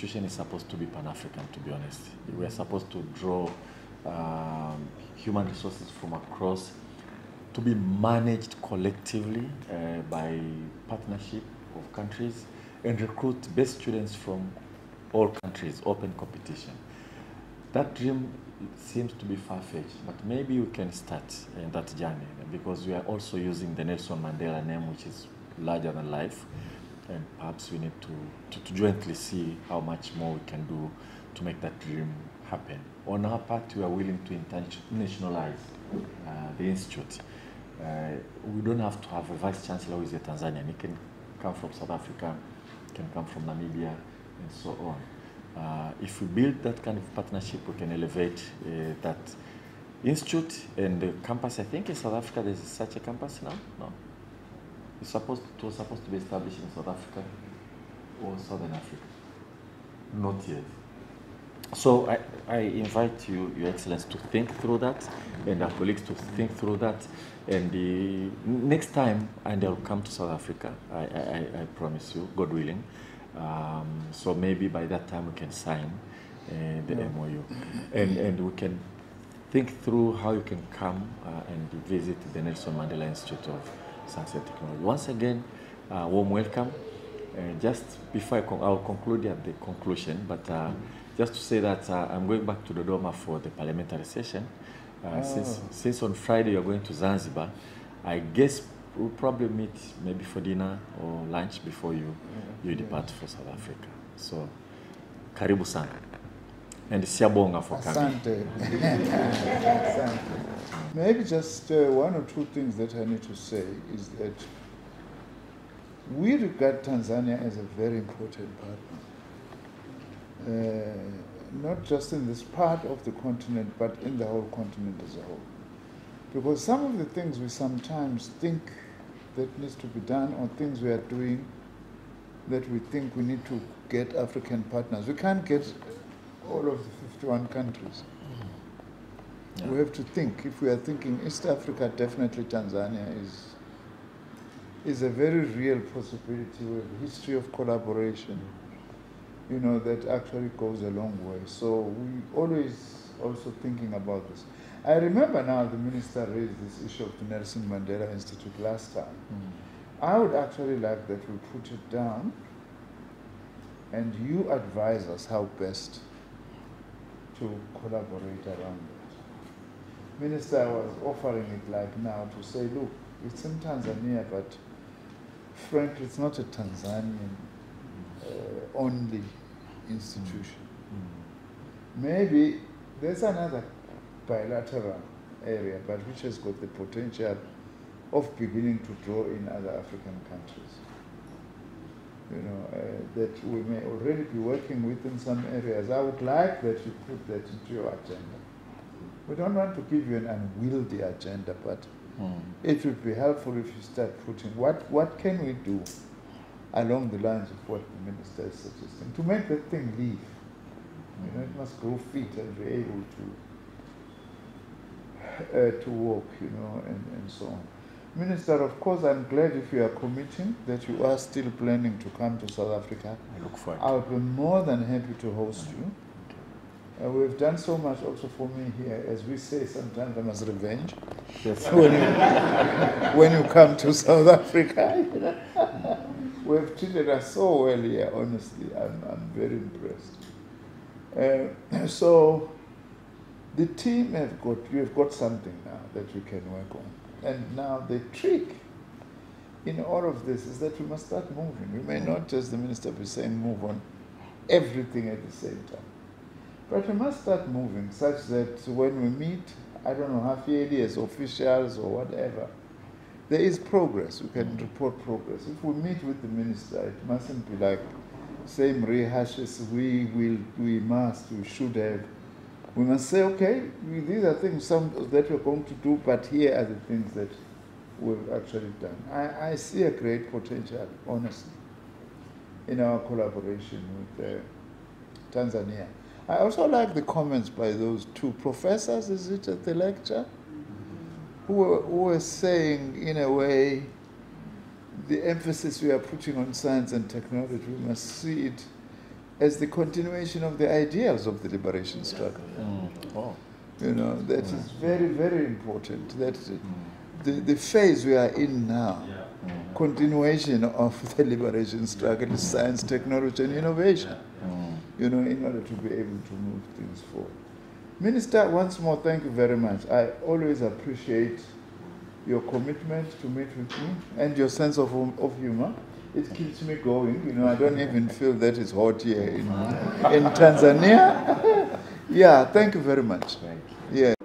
institution is supposed to be Pan-African, to be honest. We're supposed to draw human resources from across to be managed collectively by partnership of countries and recruit best students from all countries, open competition. That dream seems to be far-fetched, but maybe we can start in that journey because we are also using the Nelson Mandela name, which is larger than life, and perhaps we need to jointly see how much more we can do to make that dream happen. On our part, we are willing to internationalize the institute. We don't have to have a vice chancellor who is a Tanzanian. He can come from South Africa, can come from Namibia, and so on. If we build that kind of partnership, we can elevate that institute and the campus. I think in South Africa there's such a campus now. No, it was supposed to be established in South Africa or Southern Africa. Not yet. So I invite you, Your Excellency, to think through that, and our colleagues to think through that. And the next time, and I'll come to South Africa, I promise you, God willing. So maybe by that time we can sign the MOU, and we can think through how you can come and visit the Nelson Mandela Institute of Science and Technology. Once again, warm welcome. Just before I'll conclude at the conclusion, but just to say that I'm going back to Dodoma for the parliamentary session. Since on Friday you're going to Zanzibar, I guess we'll probably meet maybe for dinner or lunch before you depart for South Africa. So, karibu sana. And siyabonga for coming. Asante. Asante. Maybe just one or two things that I need to say is that we regard Tanzania as a very important partner. Not just in this part of the continent, but in the whole continent as a whole. Because some of the things we sometimes think that needs to be done, or things we are doing that we think we need to get African partners, we can't get all of the 51 countries. Yeah. We have to think. If we are thinking East Africa, definitely Tanzania is a very real possibility with a history of collaboration, you know, that actually goes a long way. So we always also thinking about this. I remember now the minister raised this issue of the Nelson Mandela Institute last time. I would actually like that we put it down and you advise us how best to collaborate around it. Minister was offering it like now to say, look, it's in Tanzania, but frankly, it's not a Tanzanian only institution. Maybe there's another bilateral area, but which has got the potential of beginning to draw in other African countries. You know, that we may already be working with in some areas. I would like that you put that into your agenda. We don't want to give you an unwieldy agenda, but it would be helpful if you start putting what can we do along the lines of what the minister is suggesting to make that thing live. You know, it must grow feet and be able to walk, you know, and so on. Minister, of course, I'm glad if you are committing that you are still planning to come to South Africa. I look forward. I'll be more than happy to host you. We've done so much also for me here, as we say sometimes, I must revenge. Yes. when you come to South Africa, we've treated us so well here. Honestly, I'm very impressed. So the team you've got something now that you can work on. And now the trick in all of this is that we must start moving. We may not just, the minister be saying, move on everything at the same time. But we must start moving such that when we meet, I don't know, half yearly as officials or whatever, there is progress. We can report progress. If we meet with the minister, it mustn't be like same rehashes, we should have. We must say, okay, these are things that we're going to do, but here are the things that we've actually done. I see a great potential, honestly, in our collaboration with Tanzania. I also like the comments by those two professors, is it, at the lecture, who were saying, in a way, the emphasis we are putting on science and technology, we must see it as the continuation of the ideals of the liberation struggle. Oh. You know, that is very, very important. That the phase we are in now, continuation of the liberation struggle is science, technology, and innovation, you know, in order to be able to move things forward. Minister, once more, thank you very much. I always appreciate your commitment to meet with me and your sense of humor. It keeps me going. You know, I don't even feel that it's hot here in Tanzania. Yeah, thank you very much. Thank you. Yeah.